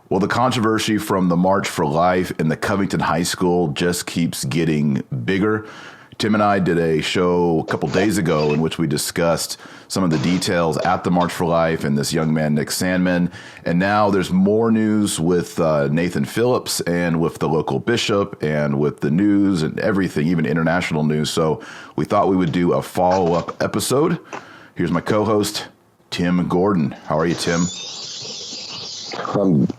Well, the controversy from the March for Life in the Covington High School just keeps getting bigger. Tim and I did a show a couple days ago in which we discussed some of the details at the March for Life and this young man, Nick Sandman. And now there's more news with Nathan Phillips and with the local bishop and with the news and everything, even international news. So we thought we would do a follow-up episode. Here's my co-host, Tim Gordon. How are you, Tim?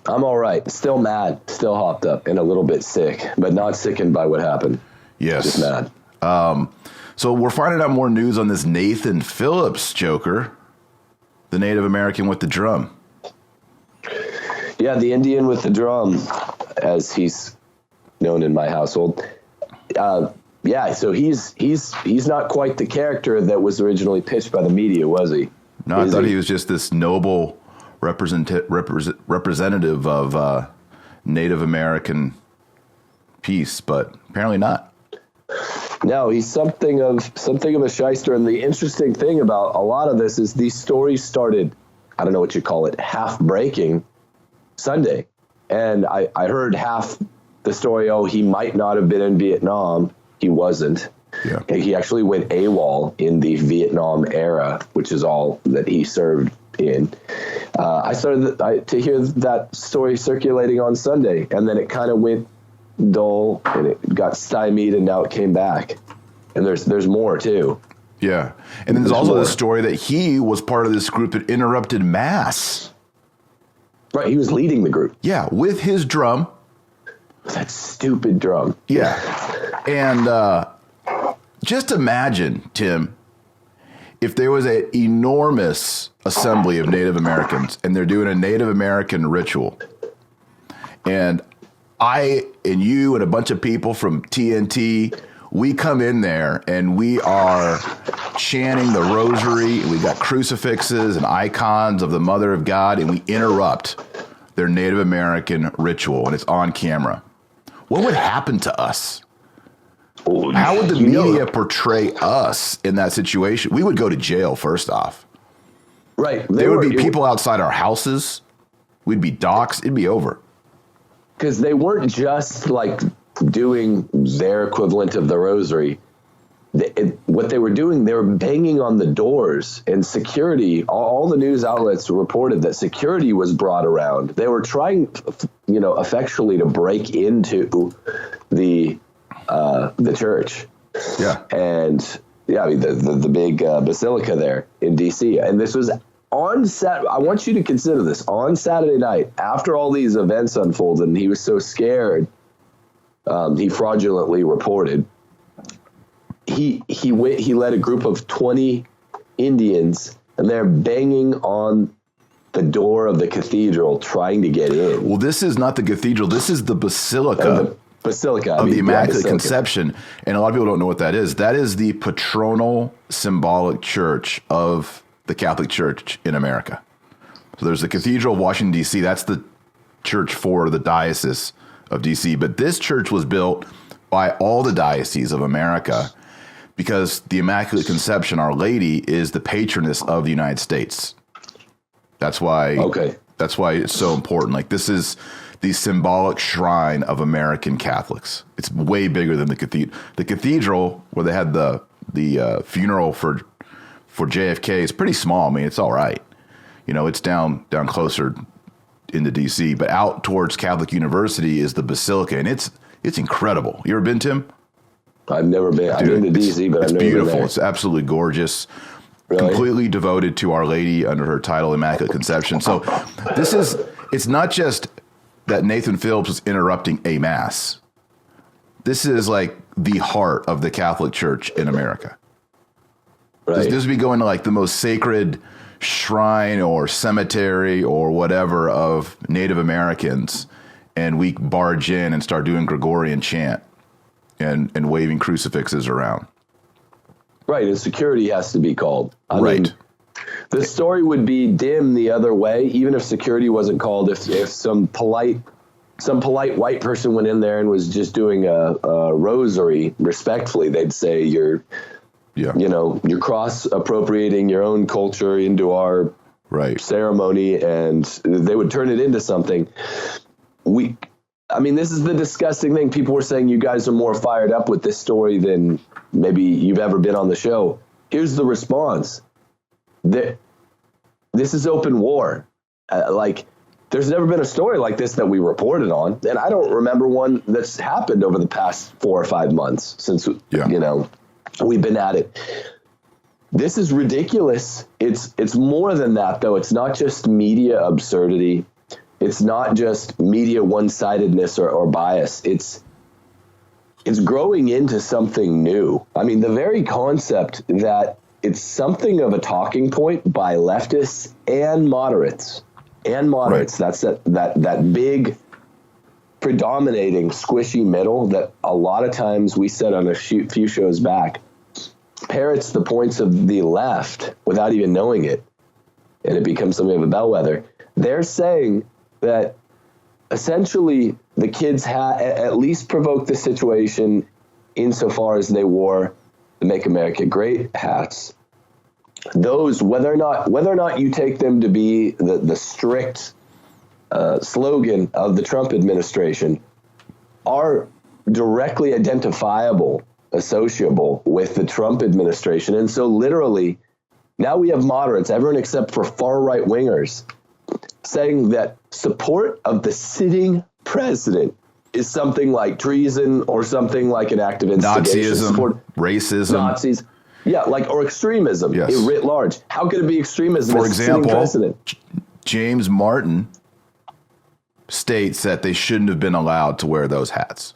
I'm all right. Still mad, still hopped up and a little bit sick, but not sickened by what happened. Yes. Just mad. So we're finding out more news on this Nathan Phillips joker, the Native American with the drum. Yeah, the Indian with the drum, as he's known in my household. Yeah, so he's not quite the character that was originally pitched by the media, was he? No, I thought he was just this noble representative of Native American peace, but apparently not. No, he's something of a shyster. And the interesting thing about a lot of this is these stories started, I don't know what you call it, half breaking Sunday. And I heard half the story, he might not have been in Vietnam. He wasn't. Yeah. He actually went AWOL in the Vietnam era, which is all that he served in. I started to hear that story circulating on Sunday, and then it kind of went dull and it got stymied, and now it came back. And there's more too. Yeah. And then there's also the story that he was part of this group that interrupted Mass. Right, he was leading the group. Yeah, with his drum. That stupid drum. Yeah. And just imagine, Tim, if there was an enormous assembly of Native Americans and they're doing a Native American ritual, and I and you and a bunch of people from TNT, we come in there and we are chanting the rosary, and we got crucifixes and icons of the Mother of God, and we interrupt their Native American ritual, and it's on camera. What would happen to us? How would the media portray us in that situation? We would go to jail, first off. Right. There would be people outside our houses. We'd be doxxed. It'd be over. Because they weren't just like doing their equivalent of the rosary. What they were doing, they were banging on the doors, and security, all the news outlets reported that security was brought around. They were trying, effectually to break into the church. Yeah. And yeah, I mean, the big Basilica there in DC. And this was on I want you to consider this on Saturday night, after all these events unfolded, and he was so scared, he fraudulently reported. He led a group of 20 Indians, and they're banging on the door of the cathedral trying to get in. Well, this is not the cathedral. This is the Basilica. Basilica of the Immaculate Conception. And a lot of people don't know what that is. That is the patronal symbolic church of the Catholic Church in America. So there's the Cathedral of Washington, D.C. That's the church for the Diocese of D.C. But this church was built by all the dioceses of America because the Immaculate Conception, Our Lady, is the patroness of the United States. That's why. Okay. That's why it's so important. Like, this is the symbolic shrine of American Catholics. It's way bigger than the cathedral. The cathedral, where they had the funeral for JFK, is pretty small. I mean, it's all right. It's down closer into D.C., but out towards Catholic University is the Basilica, and it's incredible. You ever been, Tim? I've never been. I've been to D.C., but I've never been there. It's beautiful. It's absolutely gorgeous. Really? Completely devoted to Our Lady under her title, Immaculate Conception. So it's not just that Nathan Phillips was interrupting a mass. This is like the heart of the Catholic Church in America. Right. This would be going to like the most sacred shrine or cemetery or whatever of Native Americans, and we barge in and start doing Gregorian chant and waving crucifixes around. Right, and security has to be called. I mean, the story would be dim the other way, even if security wasn't called. If some polite white person went in there and was just doing a rosary respectfully, they'd say you're cross appropriating your own culture into our ceremony, and they would turn it into something. This is the disgusting thing. People were saying you guys are more fired up with this story than maybe you've ever been on the show. Here's the response. This is open war. There's never been a story like this that we reported on. And I don't remember one that's happened over the past 4 or 5 months since, we've been at it. This is ridiculous. It's more than that, though. It's not just media absurdity. It's not just media one-sidedness or bias. It's growing into something new. I mean, the very concept that it's something of a talking point by leftists and moderates. Right. That's that big, predominating, squishy middle that a lot of times we said on a few shows back parrots the points of the left without even knowing it, and it becomes something of a bellwether. They're saying that essentially the kids at least provoked the situation insofar as they wore the Make America Great hats. Those, whether or not you take them to be the strict slogan of the Trump administration, are directly identifiable, associable with the Trump administration. And so literally now we have moderates, everyone except for far right wingers, saying that support of the sitting president is something like treason or something like an act of instigation. Nazism, racism. Nazis. Yeah, or extremism writ large. How could it be extremism? For example, James Martin states that they shouldn't have been allowed to wear those hats.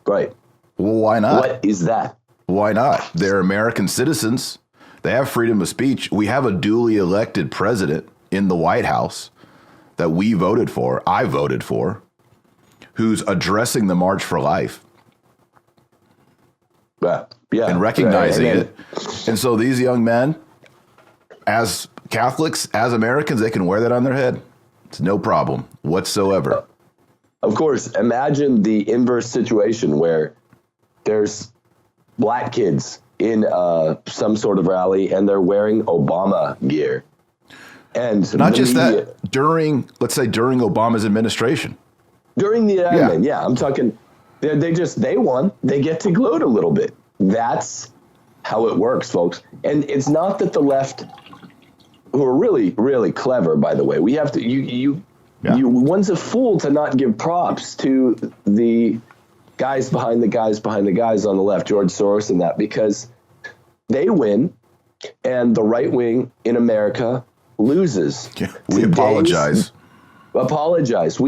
Right. Well, why not? What is that? Why not? They're American citizens. They have freedom of speech. We have a duly elected president in the White House that we voted for, I voted for, who's addressing the March for Life. Yeah, and recognizing it. And so these young men, as Catholics, as Americans, they can wear that on their head. It's no problem whatsoever. Of course, imagine the inverse situation where there's black kids in some sort of rally and they're wearing Obama gear. And not just that, let's say during Obama's administration. During the admin, I'm talking, they won. They get to gloat a little bit. That's how it works, folks. And it's not that the left, who are really, really clever, by the way, we have to, one's a fool to not give props to the guys behind the guys on the left, George Soros and that, because they win and the right wing in America loses. Yeah, we apologize. We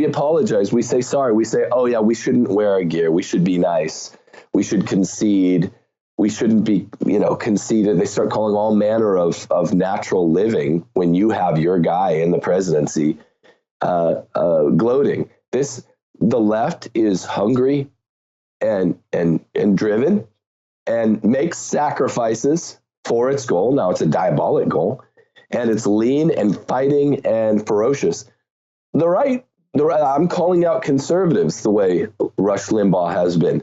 apologize. We say sorry. We say, oh yeah, we shouldn't wear our gear. We should be nice. We should concede. We shouldn't be, conceited. They start calling all manner of natural living when you have your guy in the presidency gloating. The left is hungry and driven and makes sacrifices for its goal. Now it's a diabolic goal, and it's lean and fighting and ferocious. The right, I'm calling out conservatives the way Rush Limbaugh has been.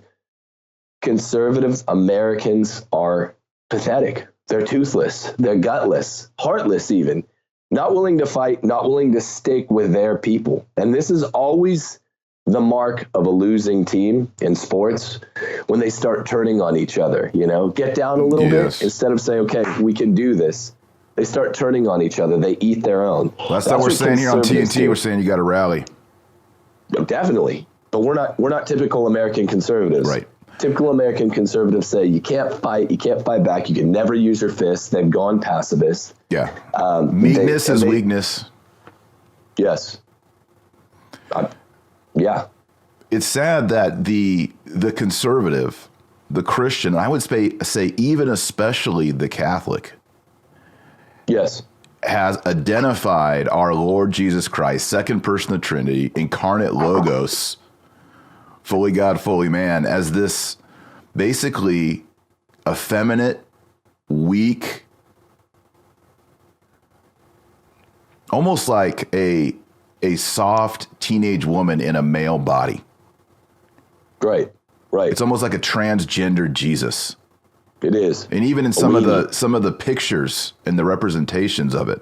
Conservative Americans are pathetic. They're toothless. They're gutless, heartless even, not willing to fight, not willing to stick with their people. And this is always the mark of a losing team in sports, when they start turning on each other, get down a little bit instead of saying, okay, we can do this. They start turning on each other. They eat their own. That's what we're saying here on TNT. We're saying you got to rally. No, definitely. But we're not typical American conservatives. Right. Typical American conservatives say you can't fight back. You can never use your fists. They've gone pacifist. Yeah. Meekness is weakness. Yes. Yeah. It's sad that the conservative, the Christian, I would say even especially the Catholic, yes, has identified our Lord Jesus Christ, second person of the Trinity, incarnate Logos, fully God, fully man, as this basically effeminate, weak, almost like a soft teenage woman in a male body. Right. It's almost like a transgender Jesus. It is. And even in some of the pictures and the representations of it.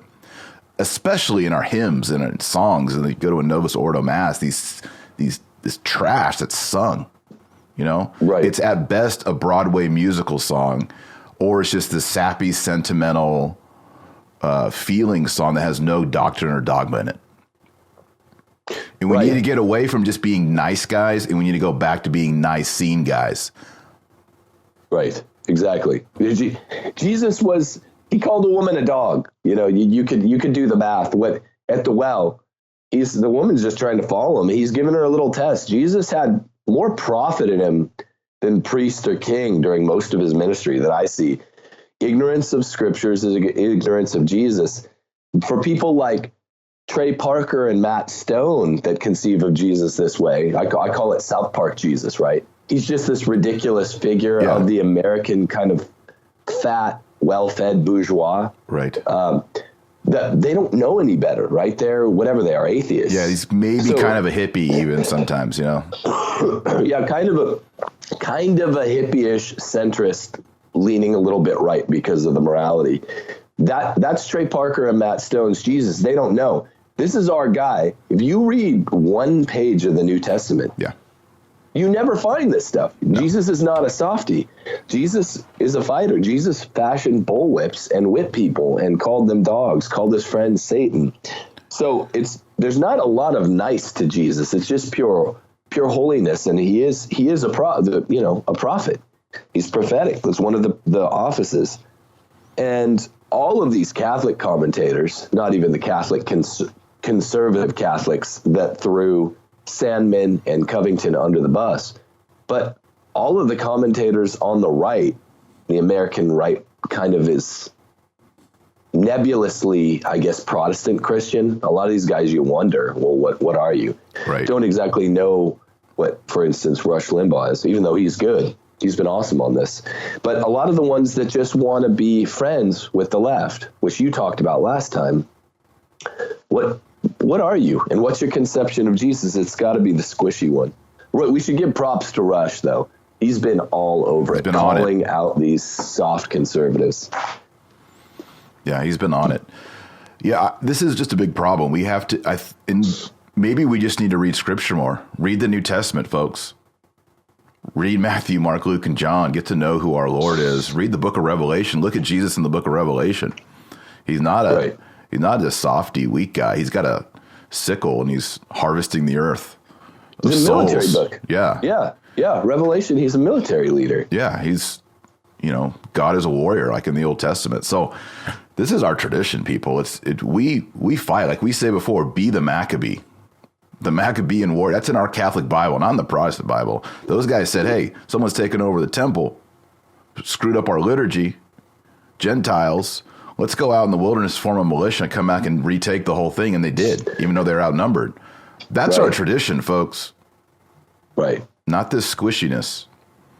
especially in our hymns and in songs, and they go to a Novus Ordo Mass, this trash that's sung, you know? Right. It's at best a Broadway musical song, or it's just this sappy, sentimental feeling song that has no doctrine or dogma in it. And we need to get away from just being nice guys, and we need to go back to being Nicene guys. Right. Exactly. Jesus was, he called a woman a dog. You know, you could do the math. What at the well, the woman's just trying to follow him. He's giving her a little test. Jesus had more prophet in him than priest or king during most of his ministry that I see. Ignorance of scriptures is ignorance of Jesus. For people like Trey Parker and Matt Stone that conceive of Jesus this way, I call it South Park Jesus, right? He's just this ridiculous figure of the American kind of fat, well-fed bourgeois. Right. That they don't know any better, right? They're whatever they are, atheists. Yeah, he's maybe kind of a hippie even sometimes, you know. Yeah, kind of a hippie-ish centrist, leaning a little bit right because of the morality. That's Trey Parker and Matt Stone's Jesus. They don't know. This is our guy. If you read one page of the New Testament, you never find this stuff. No. Jesus is not a softie. Jesus is a fighter. Jesus fashioned bullwhips and whipped people and called them dogs, called his friend Satan. So there's not a lot of nice to Jesus. It's just pure holiness, and he is a prophet. He's prophetic. That's one of the offices. And all of these Catholic commentators, not even the Catholic conservative Catholics that threw Sandman and Covington under the bus, but all of the commentators on the right, the American right, kind of is nebulously, I guess, Protestant Christian. A lot of these guys, you wonder, well, what are you? Right. Don't exactly know what, for instance, Rush Limbaugh is, even though he's good. He's been awesome on this. But a lot of the ones that just want to be friends with the left, which you talked about last time, what are you? And what's your conception of Jesus? It's got to be the squishy one. We should give props to Rush, though. He's been all over it, calling out these soft conservatives. Yeah, he's been on it. Yeah, this is just a big problem. We have to, and maybe we just need to read Scripture more. Read the New Testament, folks. Read Matthew, Mark, Luke, and John. Get to know who our Lord is. Read the book of Revelation. Look at Jesus in the book of Revelation. He's not a softy, weak guy. He's got a sickle, and he's harvesting the earth. It's a military book. Yeah. Yeah. Revelation, he's a military leader. Yeah, he's, God is a warrior, like in the Old Testament. So this is our tradition, people. We fight, like we say before, be the Maccabee. The Maccabean war, that's in our Catholic Bible, not in the Protestant Bible. Those guys said, hey, someone's taken over the temple, screwed up our liturgy, Gentiles, let's go out in the wilderness, form a militia, and come back and retake the whole thing. And they did, even though they're outnumbered. That's our tradition, folks. Right. Not this squishiness.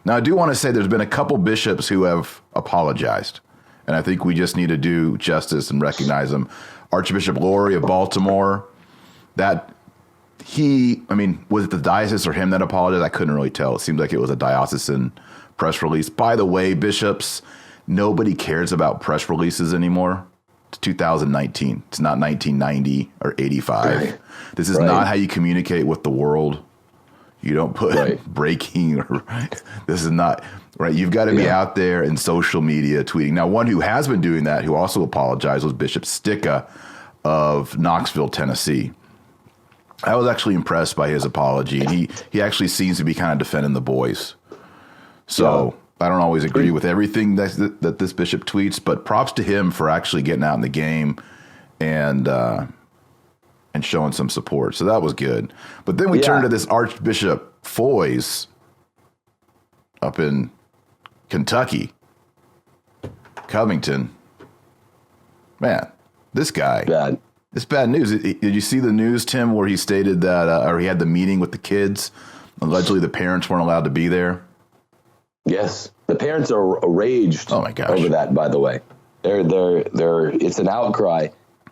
Now, I do want to say there's been a couple bishops who have apologized, and I think we just need to do justice and recognize them. Archbishop Laurie of Baltimore, was it the diocese or him that apologized? I couldn't really tell. It seemed like it was a diocesan press release. By the way, bishops, nobody cares about press releases anymore. It's 2019. It's not 1990 or 85. Right. This is not how you communicate with the world. You don't put breaking. This is not right. You've got to be out there in social media tweeting. Now, one who has been doing that, who also apologized, was Bishop Sticka of Knoxville, Tennessee. I was actually impressed by his apology, and he actually seems to be kind of defending the boys. So I don't always agree with everything that this bishop tweets, but props to him for actually getting out in the game and showing some support. So that was good. But then we turn to this Archbishop Foys up in Kentucky, Covington. Man, this guy. Bad. It's bad news. Did you see the news, Tim, where he stated that, or he had the meeting with the kids? Allegedly, the parents weren't allowed to be there. Yes, the parents are enraged. Oh my gosh. Over that. By the way, they're. It's an outcry.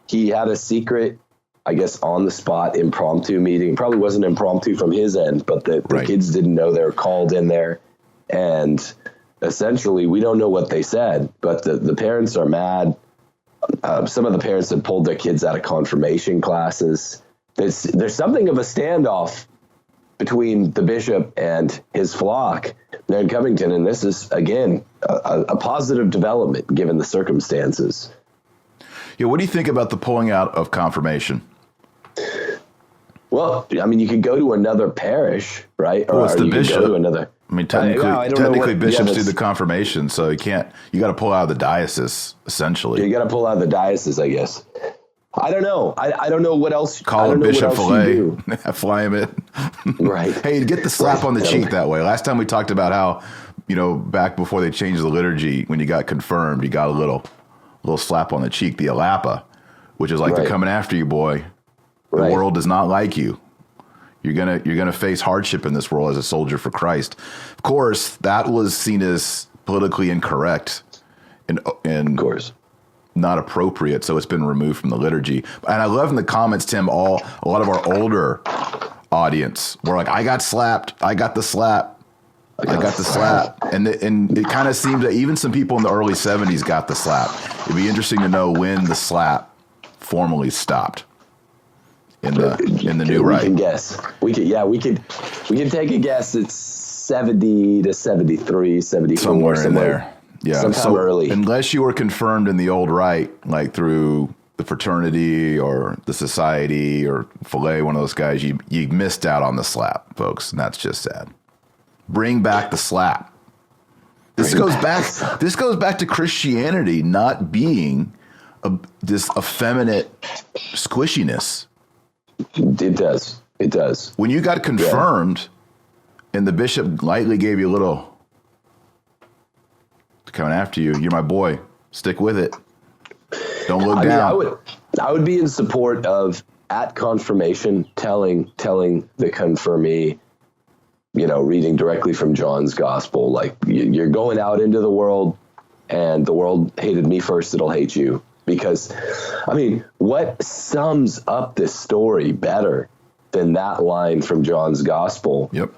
He had a secret, I guess, on the spot impromptu meeting. Probably wasn't impromptu from his end, but the kids didn't know they were called in there, and essentially, we don't know what they said, but the parents are mad. Some of the parents had pulled their kids out of confirmation classes. There's something of a standoff between the bishop and his flock there in Covington, and this is, again, a positive development given the circumstances. Yeah, what do you think about the pulling out of confirmation? Well, I mean, you could go to another parish, right? Well, it's the bishop. Could go to another. I mean, technically, bishops do the confirmation, so you got to pull out of the diocese, essentially. You got to pull out of the diocese, I guess. I don't know. I don't know what else. Call him Bishop Filet. Fly him in. Right. Hey, get the slap on the cheek that way. Last time we talked about how, back before they changed the liturgy, when you got confirmed, you got a little slap on the cheek, the alapa, which is like they're coming after you, boy. The world does not like you. You're gonna face hardship in this world as a soldier for Christ. Of course, that was seen as politically incorrect and of course not appropriate, so it's been removed from the liturgy. And I love in the comments, Tim, a lot of our older audience were like, I got slapped, I got the slap, I got the slap. And it kind of seemed that even some people in the early 70s got the slap. It'd be interesting to know when the slap formally stopped in the new rite. We can guess. We can take a guess. It's 70 to 73, 74. Somewhere in there. Yeah, sometime early. Unless you were confirmed in the old rite, like through the fraternity or the society or Filet, one of those guys, you missed out on the slap, folks, and that's just sad. Bring back the slap. This goes back to Christianity not being this effeminate squishiness. It does. When you got confirmed, and the bishop lightly gave you a little. Coming after you, you're my boy. Stick with it. Don't look down. I would be in support of at confirmation telling the confirmee, reading directly from John's gospel, like you're going out into the world, and the world hated me first; it'll hate you. Because, I mean, what sums up this story better than that line from John's gospel? Yep.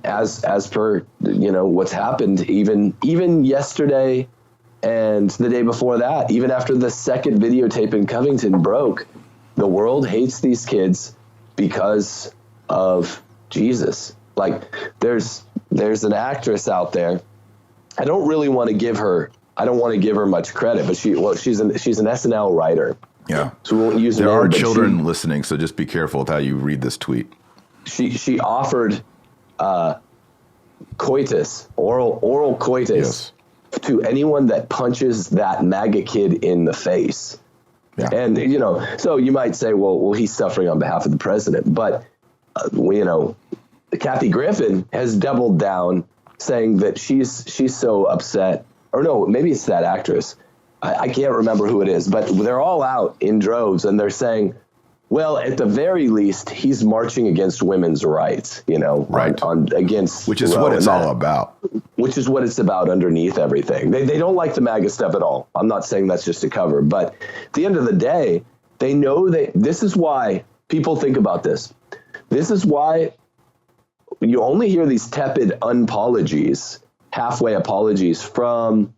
As per what's happened even yesterday and the day before that, even after the second videotape in Covington broke, the world hates these kids because of Jesus. Like there's an actress out there. I don't want to give her much credit, but she's an SNL writer. Yeah. So we won't use there are children listening, so just be careful with how you read this tweet. She offered coitus, oral coitus, to anyone that punches that MAGA kid in the face. Yeah. And, so you might say, well, he's suffering on behalf of the president. But, Kathy Griffin has doubled down saying that she's so upset. Or no, maybe it's that actress. I can't remember who it is. But they're all out in droves, and they're saying, well, at the very least, he's marching against women's rights, right. Against which is what it's all about. Which is what it's about underneath everything. They don't like the MAGA stuff at all. I'm not saying that's just a cover, but at the end of the day, they know that this is why people think about this. This is why you only hear these tepid unapologies, halfway apologies from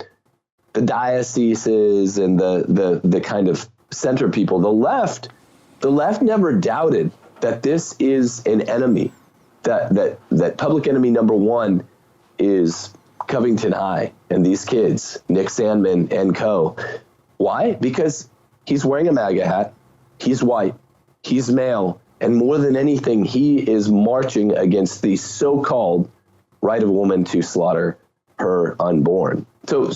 the dioceses and the kind of center people. The left never doubted that this is an enemy, that public enemy number one is Covington High and these kids, Nick Sandman and co. Why? Because he's wearing a MAGA hat, he's white, he's male, and more than anything, he is marching against the so-called right of a woman to slaughter her unborn. So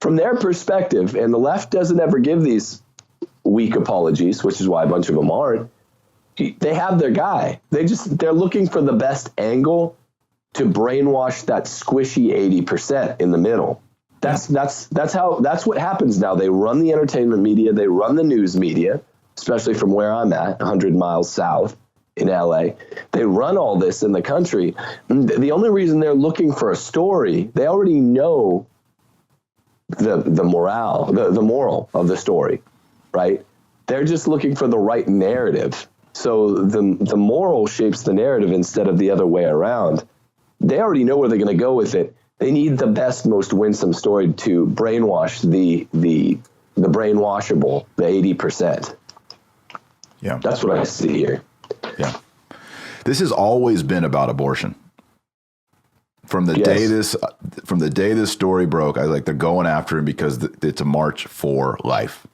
from their perspective, and the left doesn't ever give these weak apologies, which is why a bunch of them aren't. They have their guy. They're looking for the best angle to brainwash that squishy 80% in the middle. That's what happens now. They run the entertainment media, they run the news media, especially from where I'm at, 100 miles south in LA. They run all this in the country. The only reason they're looking for a story, they already know the moral of the story. Right? They're just looking for the right narrative. So the moral shapes the narrative instead of the other way around. They already know where they're going to go with it. They need the best, most winsome story to brainwash the the brainwashable, the 80%. Yeah. That's what I see here. Yeah. This has always been about abortion. From the day this story broke, I was like, they're going after him because it's a march for life.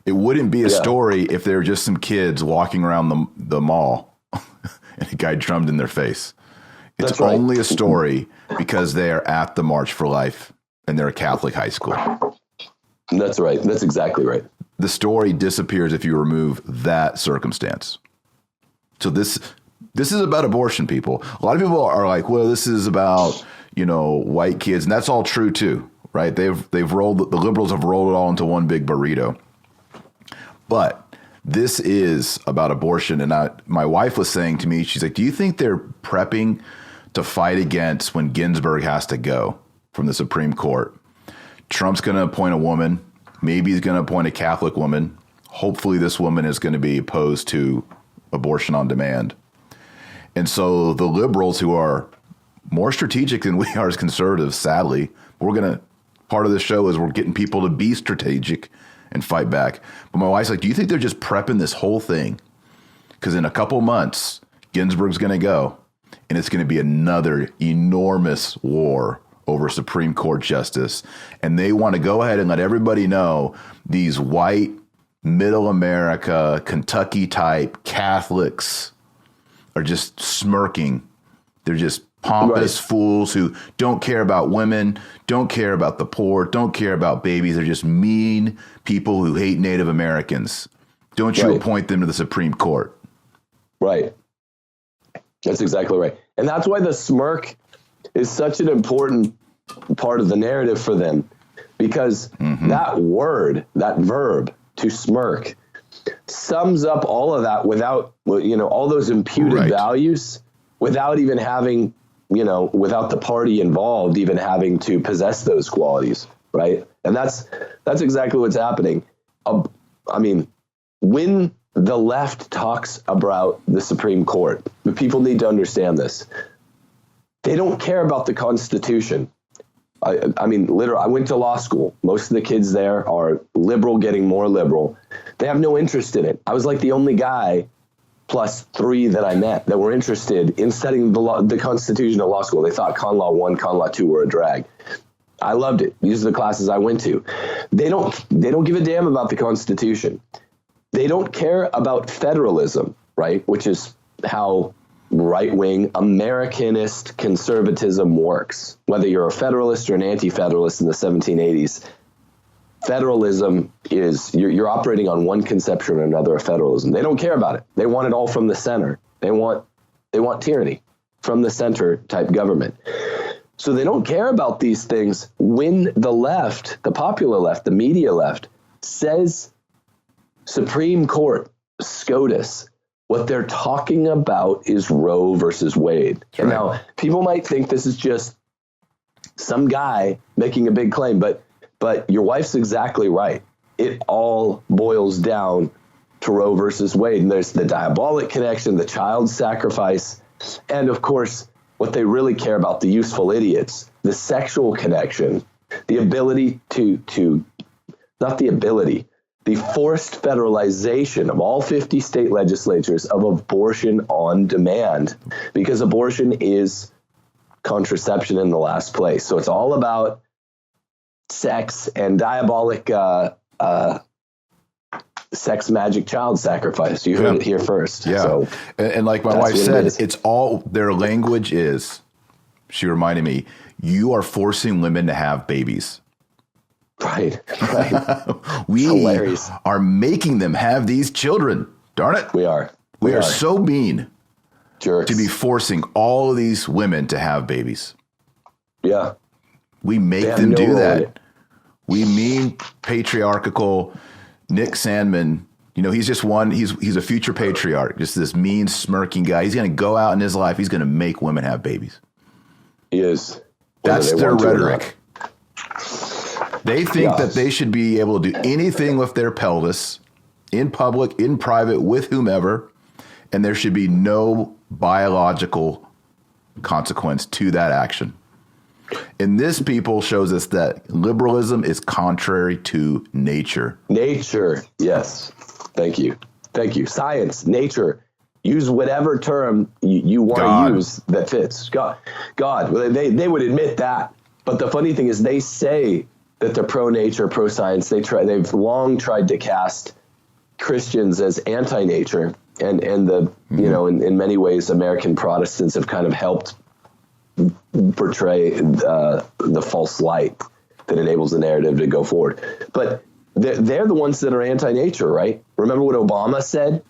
It wouldn't be a story if they were just some kids walking around the mall and a guy drummed in their face. It's That's right. only a story because they are at the March for Life and they're a Catholic high school. That's right. That's exactly right. The story disappears if you remove that circumstance. So this is about abortion, people. A lot of people are like, well, this is about, white kids. And that's all true too, right? The liberals have rolled it all into one big burrito. But this is about abortion. And my wife was saying to me, she's like, do you think they're prepping to fight against when Ginsburg has to go from the Supreme Court? Trump's going to appoint a woman. Maybe he's going to appoint a Catholic woman. Hopefully this woman is going to be opposed to abortion on demand. And so the liberals, who are more strategic than we are as conservatives, sadly, part of the show is we're getting people to be strategic and fight back. But my wife's like, do you think they're just prepping this whole thing? Because in a couple months, Ginsburg's going to go, and it's going to be another enormous war over Supreme Court justice. And they want to go ahead and let everybody know these white, middle America, Kentucky type Catholics are just smirking. They're just pompous fools who don't care about women, don't care about the poor, don't care about babies. They're just mean people who hate Native Americans. Don't you appoint them to the Supreme Court? Right. That's exactly right. And that's why the smirk is such an important part of the narrative for them, because that word, that verb, to smirk, sums up all of that without, all those imputed values, without even having, without the party involved even having to possess those qualities, right? And that's exactly what's happening. When the left talks about the Supreme Court, the people need to understand this. They don't care about the Constitution. Literally, I went to law school. Most of the kids there are liberal, getting more liberal. They have no interest in it. I was like the only guy plus 3 that I met that were interested in studying the Constitution at law school. They thought Con Law 1, Con Law 2 were a drag. I loved it. These are the classes I went to. They don't give a damn about the Constitution. They don't care about federalism, right? Which is how right-wing Americanist conservatism works. Whether you're a federalist or an anti-federalist in the 1780s, federalism is you're operating on one conception or another of federalism. They don't care about it. They want it all from the center. They want tyranny from the center type government. So they don't care about these things when the left, the popular left, the media left, says Supreme Court, SCOTUS. What they're talking about is Roe versus Wade. That's and now people might think this is just some guy making a big claim, but your wife's exactly right. It all boils down to Roe versus Wade. And there's the diabolic connection, the child sacrifice, and of course, what they really care about, the useful idiots, the sexual connection, the ability the forced federalization of all 50 state legislatures of abortion on demand, because abortion is contraception in the last place. So it's all about sex and diabolic sex magic child sacrifice. You heard it here first. Yeah. So, and like my wife said, it's all their language is, she reminded me, you are forcing women to have babies. Right. We are making them have these children. Darn it. We are. We are so mean jerks to be forcing all of these women to have babies. Yeah. We make them do that. We mean patriarchal Nick Sandman. He's just he's a future patriarch, just this mean smirking guy. He's going to go out in his life. He's going to make women have babies. He is. That's their rhetoric. They think that they should be able to do anything with their pelvis, in public, in private, with whomever, and there should be no biological consequence to that action. And this people shows us that liberalism is contrary to nature. Nature, yes. Thank you. Science, nature. Use whatever term you want to use that fits. God. Well, they would admit that. But the funny thing is, they say that they're pro-nature, pro-science. They've long tried to cast Christians as anti-nature, and the in many ways, American Protestants have kind of helped portray the false light that enables the narrative to go forward. But they're the ones that are anti-nature, right? Remember what Obama said?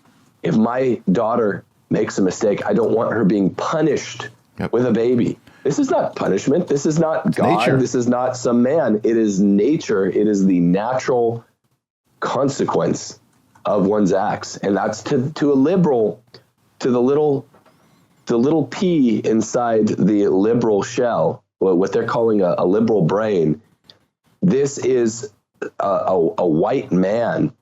If my daughter makes a mistake, I don't want her being punished with a baby. This is not punishment. This is not God. Nature. This is not some man. It is nature. It is the natural consequence of one's acts. And that's to a liberal, to the little pea inside the liberal shell, what they're calling a liberal brain. This is a white man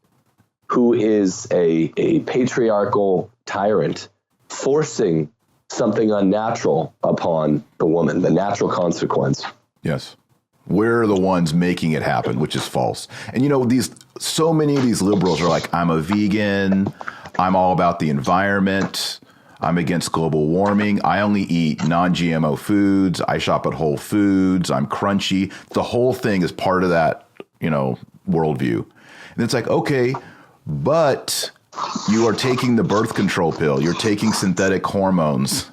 who is a patriarchal tyrant forcing something unnatural upon the woman, the natural consequence. Yes. We're the ones making it happen, which is false. And so many of these liberals are like, I'm a vegan, I'm all about the environment, I'm against global warming, I only eat non-GMO foods, I shop at Whole Foods, I'm crunchy. The whole thing is part of that, worldview. And it's like, okay, but you are taking the birth control pill, you're taking synthetic hormones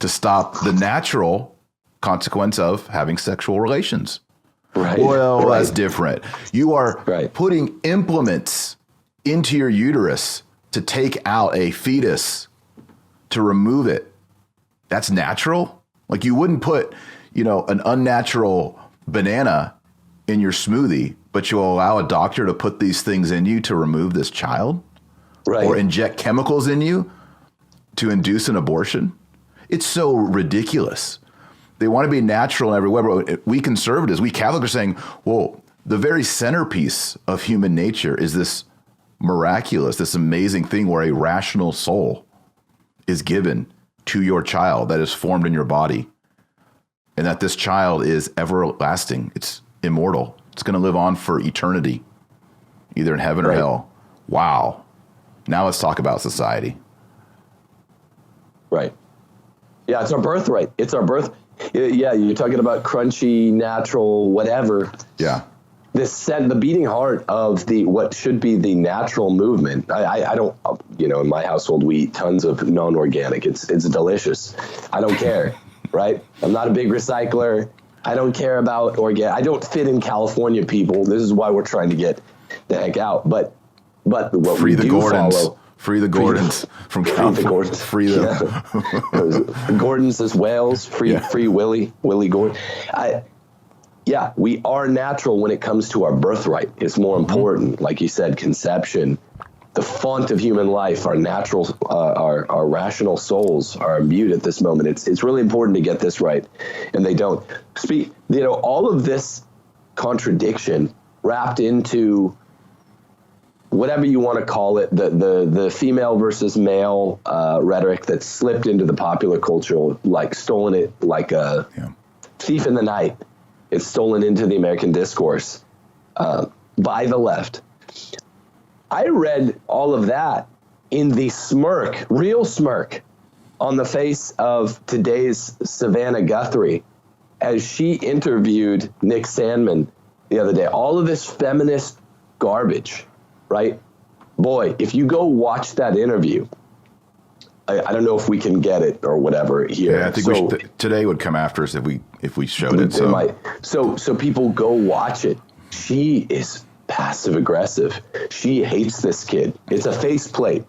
to stop the natural consequence of having sexual relations. Right. Well, that's different. You are putting implements into your uterus to take out a fetus, to remove it. That's natural. Like you wouldn't put, an unnatural banana in your smoothie, but you'll allow a doctor to put these things in you to remove this child, or inject chemicals in you to induce an abortion. It's so ridiculous. They want to be natural in every way. But we conservatives, we Catholics are saying, well, the very centerpiece of human nature is this miraculous, this amazing thing where a rational soul is given to your child that is formed in your body, and that this child is everlasting. It's immortal. It's going to live on for eternity, either in heaven or hell. Wow. Now let's talk about society. Right. Yeah, it's our birthright. It's our birth. Yeah, you're talking about crunchy, natural, whatever. Yeah. The beating heart of what should be the natural movement. I don't, in my household, we eat tons of non-organic. It's delicious. I don't care, right? I'm not a big recycler. I don't care about organic. I don't fit in California, people. This is why we're trying to get the heck out. But what free we the do Gordons. follow. Free the Gordons from California. Free the Gordons. Free them. Yeah. Gordons as whales. Free Willie Gordon. We are natural when it comes to our birthright. It's more important. Like you said, conception, the font of human life, our natural, our rational souls are mute at this moment. It's really important to get this right, and they don't. All of this contradiction wrapped into whatever you want to call it, the female versus male rhetoric that slipped into the popular culture, like stolen it like a thief in the night. It's stolen into the American discourse by the left. I read all of that in the real smirk, on the face of today's Savannah Guthrie as she interviewed Nick Sandmann the other day. All of this feminist garbage, right? Boy, if you go watch that interview, I don't know if we can get it or whatever here. Yeah, I think today would come after us if we showed it. They might. So people go watch it. She is passive aggressive. She hates this kid. It's a faceplate.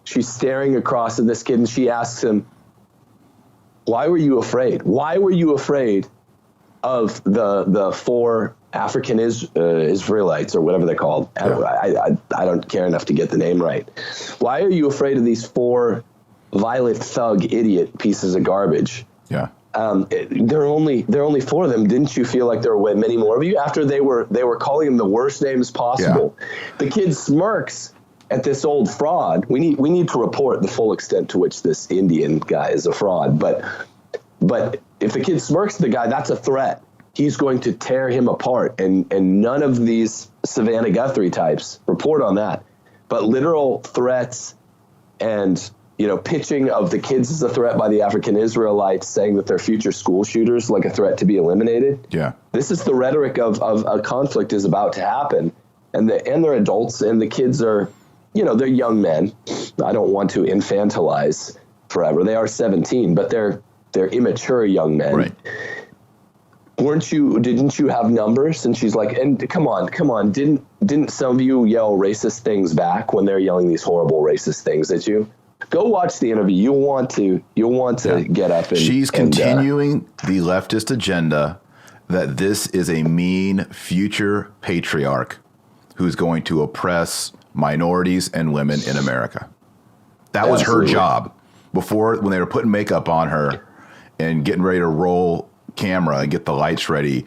She's staring across at this kid, and she asks him, "Why were you afraid? Why were you afraid of the four African Israelites, or whatever they're called?" Yeah. I don't care enough to get the name right. Why are you afraid of these four violent thug idiot pieces of garbage? Yeah. There are only four of them. Didn't you feel like there were many more of you? After they were calling him the worst names possible. Yeah. The kid smirks at this old fraud. We need to report the full extent to which this Indian guy is a fraud. But if the kid smirks at the guy, that's a threat. He's going to tear him apart. And none of these Savannah Guthrie types report on that. But literal threats and, pitching of the kids as a threat by the African Israelites, saying that they're future school shooters, like a threat to be eliminated. Yeah. This is the rhetoric of a conflict is about to happen. And they're adults, and the kids are, they're young men. I don't want to infantilize forever. They are 17, but they're immature young men. Right. Didn't you have numbers? And she's like, and come on. Didn't some of you yell racist things back when they're yelling these horrible racist things at you? Go watch the interview. You'll want to get up and she's continuing the leftist agenda that this is a mean future patriarch who's going to oppress minorities and women in America. That was her job before, when they were putting makeup on her and getting ready to roll camera and get the lights ready.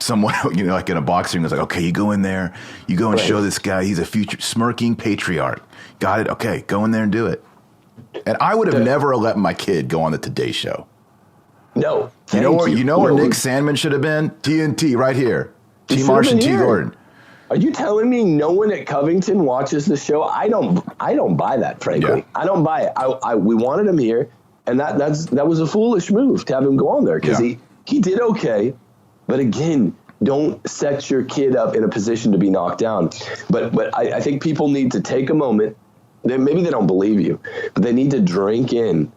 Someone, like in a boxing, was like, okay, you go in there, you go and show this guy he's a future smirking patriarch. Got it? Okay, go in there and do it. And I would have never let my kid go on the Today Show. No. You know where Nick Sandman should have been? TNT right here. T. Marsh and T. Gordon. Are you telling me no one at Covington watches the show? I don't buy that, frankly. Yeah. I don't buy it. We wanted him here, and that was a foolish move to have him go on there, because he did okay. But again, don't set your kid up in a position to be knocked down. But I think people need to take a moment. Maybe they don't believe you, but they need to drink in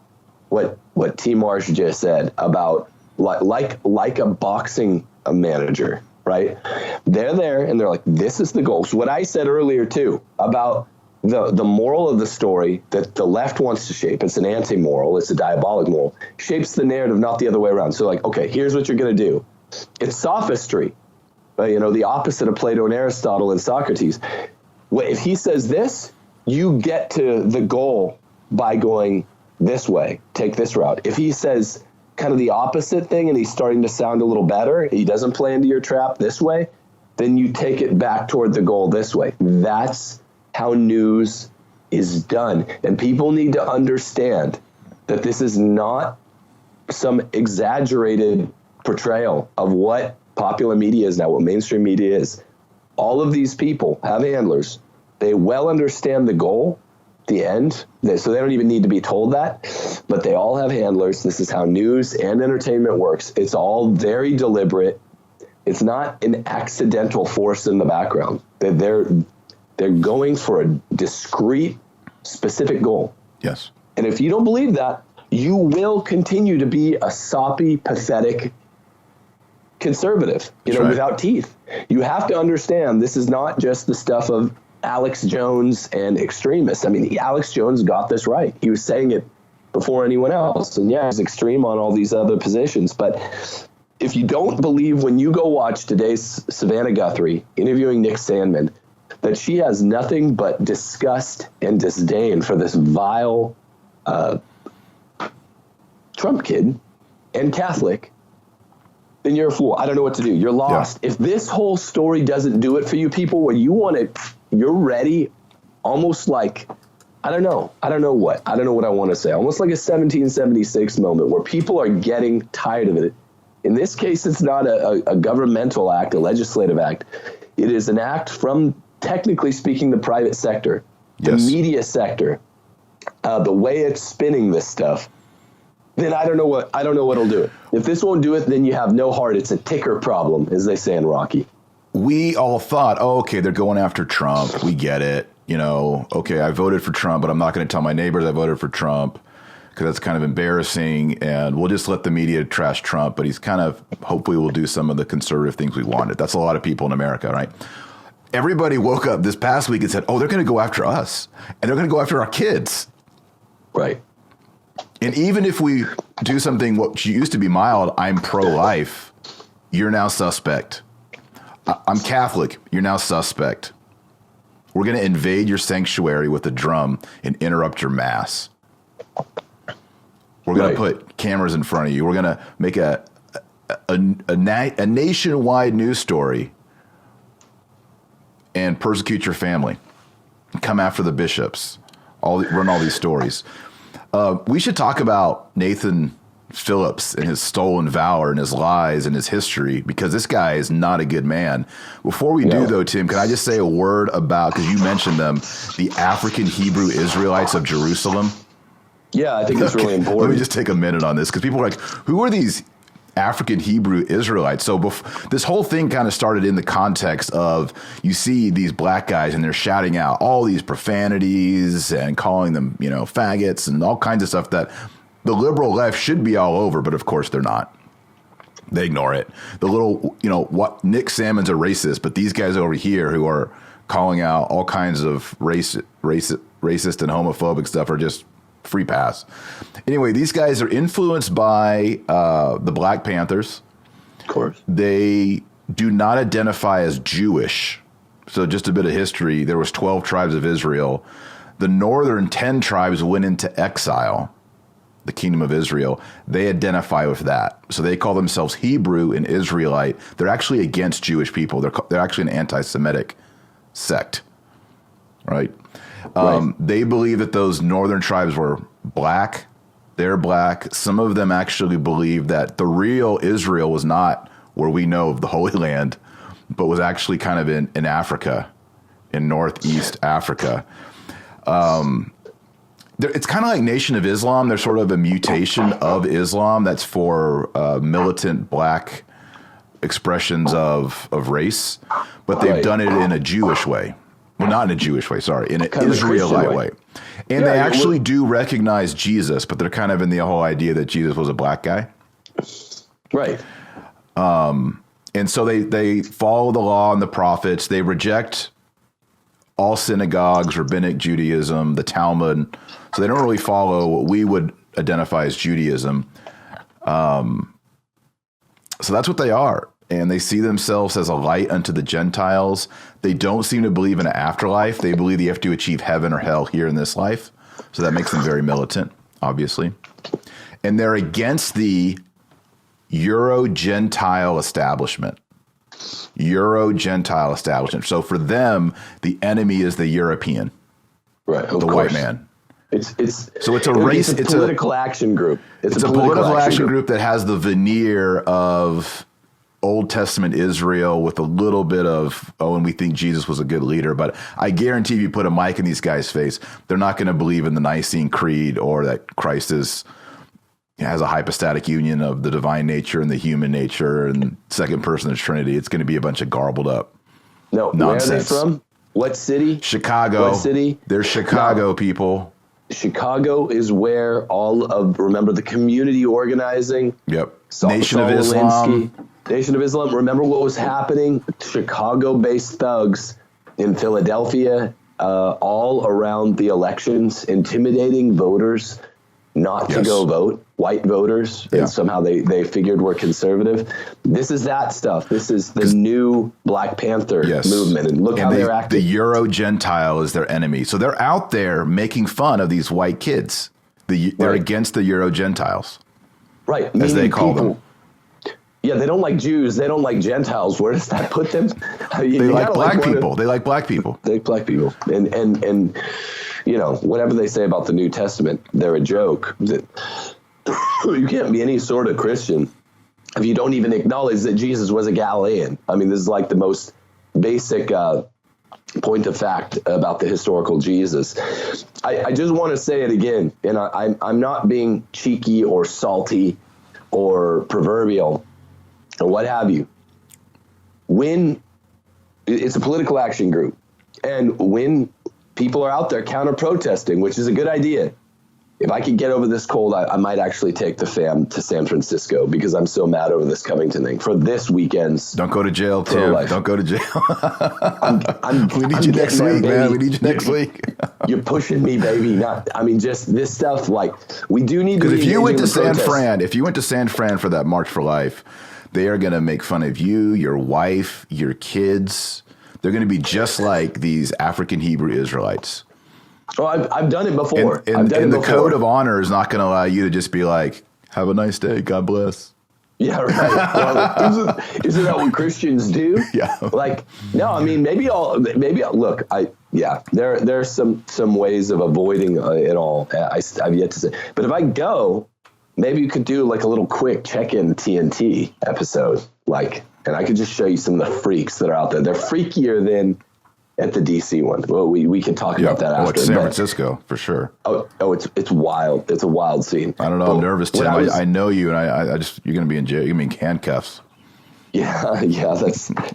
what T. Marsh just said about like a boxing manager, right? They're there and they're like, this is the goal. So what I said earlier too about the moral of the story that the left wants to shape, it's an anti-moral, it's a diabolic moral, shapes the narrative, not the other way around. So like, okay, here's what you're going to do. It's sophistry, the opposite of Plato and Aristotle and Socrates. If he says this, you get to the goal by going this way, take this route. If he says kind of the opposite thing and he's starting to sound a little better, he doesn't play into your trap this way, then you take it back toward the goal this way. That's how news is done. And people need to understand that this is not some exaggerated portrayal of what popular media is now, what mainstream media is. All of these people have handlers. They well understand the goal, the end, so they don't even need to be told that, but they all have handlers. This is how news and entertainment works. It's all very deliberate. It's not an accidental force in the background. They're going for a discrete, specific goal. Yes. And if you don't believe that, you will continue to be a soppy, pathetic conservative, right. Without teeth. You have to understand this is not just the stuff of Alex Jones and extremists. I mean, Alex Jones got this right. He was saying it before anyone else. And he's extreme on all these other positions. But if you don't believe, when you go watch today's Savannah Guthrie interviewing Nick Sandman, that she has nothing but disgust and disdain for this vile Trump kid and Catholic, then you're a fool. I don't know what to do. You're lost. Yeah. If this whole story doesn't do it for you people, where you want it, you're ready, almost like, I don't know what I want to say. Almost like a 1776 moment where people are getting tired of it. In this case, it's not a governmental act, a legislative act. It is an act from, technically speaking, the private sector, the media sector, the way it's spinning this stuff. Then I don't know what'll do it. If this won't do it, then you have no heart. It's a ticker problem, as they say in Rocky. We all thought, okay, they're going after Trump. We get it. Okay, I voted for Trump, but I'm not going to tell my neighbors I voted for Trump because that's kind of embarrassing. And we'll just let the media trash Trump, but he's hopefully will do some of the conservative things we wanted. That's a lot of people in America, right? Everybody woke up this past week and said, oh, they're going to go after us and they're going to go after our kids. Right. And even if we do something what used to be mild, I'm pro-life, you're now suspect. I'm Catholic, you're now suspect. We're going to invade your sanctuary with a drum and interrupt your mass. We're going to put cameras in front of you. We're going to make a nationwide news story and persecute your family. Come after the bishops. Run all these stories. We should talk about Nathan Phillips and his stolen valor and his lies and his history, because this guy is not a good man. Before we do, though, Tim, can I just say a word about, because you mentioned them, the African Hebrew Israelites of Jerusalem? Yeah, I think it's really important. Let me just take a minute on this, because people are like, who are these African Hebrew Israelites? So this whole thing kind of started in the context of, you see these black guys and they're shouting out all these profanities and calling them, faggots and all kinds of stuff that the liberal left should be all over, but of course they're not. They ignore it. The little, what Nick Salmon's a racist, but these guys over here who are calling out all kinds of racist and homophobic stuff are just free pass. Anyway, these guys are influenced by the Black Panthers. Of course. They do not identify as Jewish. So just a bit of history. There was 12 tribes of Israel. The northern 10 tribes went into exile, the kingdom of Israel. They identify with that. So they call themselves Hebrew and Israelite. They're actually against Jewish people. They're actually an anti-Semitic sect, right? They believe that those northern tribes were black. They're black. Some of them actually believe that the real Israel was not where we know of the Holy Land, but was actually kind of in Africa, in Northeast Africa. It's kind of like Nation of Islam. They're sort of a mutation of Islam that's for militant black expressions of race, but they've done it in a Jewish way. Well, not in a Jewish way, sorry, in an Israelite way. And they actually do recognize Jesus, but they're kind of in the whole idea that Jesus was a black guy. Right. And so they follow the law and the prophets. They reject all synagogues, rabbinic Judaism, the Talmud. So they don't really follow what we would identify as Judaism. So that's what they are. And they see themselves as a light unto the Gentiles. They don't seem to believe in an afterlife. They believe they have to achieve heaven or hell here in this life. So that makes them very militant, obviously. And they're against the Euro-Gentile establishment. Euro-Gentile establishment. So for them, the enemy is the European, right? The white man. It's a race. It's a political action group. It's a political action group that has the veneer of Old Testament Israel with a little bit of, and we think Jesus was a good leader. But I guarantee if you put a mic in these guys' face, they're not going to believe in the Nicene Creed or that Christ has a hypostatic union of the divine nature and the human nature and second person of the Trinity. It's going to be a bunch of garbled up nonsense. Where are they from? What city? Chicago. What city? They're Chicago people. Chicago is where remember the community organizing? Yep. Nation of Islam. Nation of Islam. Remember what was happening? Chicago-based thugs in Philadelphia, all around the elections, intimidating voters not to go vote, white voters, and somehow they figured we're conservative. This is that stuff. This is the new Black Panther movement, and look how they're acting. The Euro-Gentile is their enemy. So they're out there making fun of these white kids. They're against the Euro-Gentiles. Right. As they call them. Yeah, they don't like Jews. They don't like Gentiles. Where does that put them? They like black people. They like black people. They like black people. And whatever they say about the New Testament, they're a joke. You can't be any sort of Christian if you don't even acknowledge that Jesus was a Galilean. I mean, this is like the most basic point of fact about the historical Jesus. I just want to say it again, and I'm not being cheeky or salty or proverbial or what have you. When it's a political action group, and when people are out there counter protesting, which is a good idea. If I could get over this cold, I might actually take the fam to San Francisco because I'm so mad over this Covington thing for this weekend's. Don't go to jail, Tim. Don't go to jail. We need you next week, man. We need you next week. You're pushing me, baby. Just this stuff. Like, we do need to. Because if you went to San Fran for that March for Life, they are going to make fun of you, your wife, your kids. They're going to be just like these African Hebrew Israelites. Oh, I've done it before. And the code of honor is not going to allow you to just be like, have a nice day, God bless. Yeah, right. Well, isn't that what Christians do? Yeah. Like, no, I mean, look, there are some ways of avoiding it all. I've yet to say. But if I go, maybe you could do like a little quick check-in TNT episode, and I could just show you some of the freaks that are out there. They're freakier than at the DC one. Well, we can talk about that after. It's San Francisco for sure. It's wild. It's a wild scene. I don't know. I'm nervous, Tim. I know you, and I just you're going to be in jail. You're going to be in handcuffs. Yeah.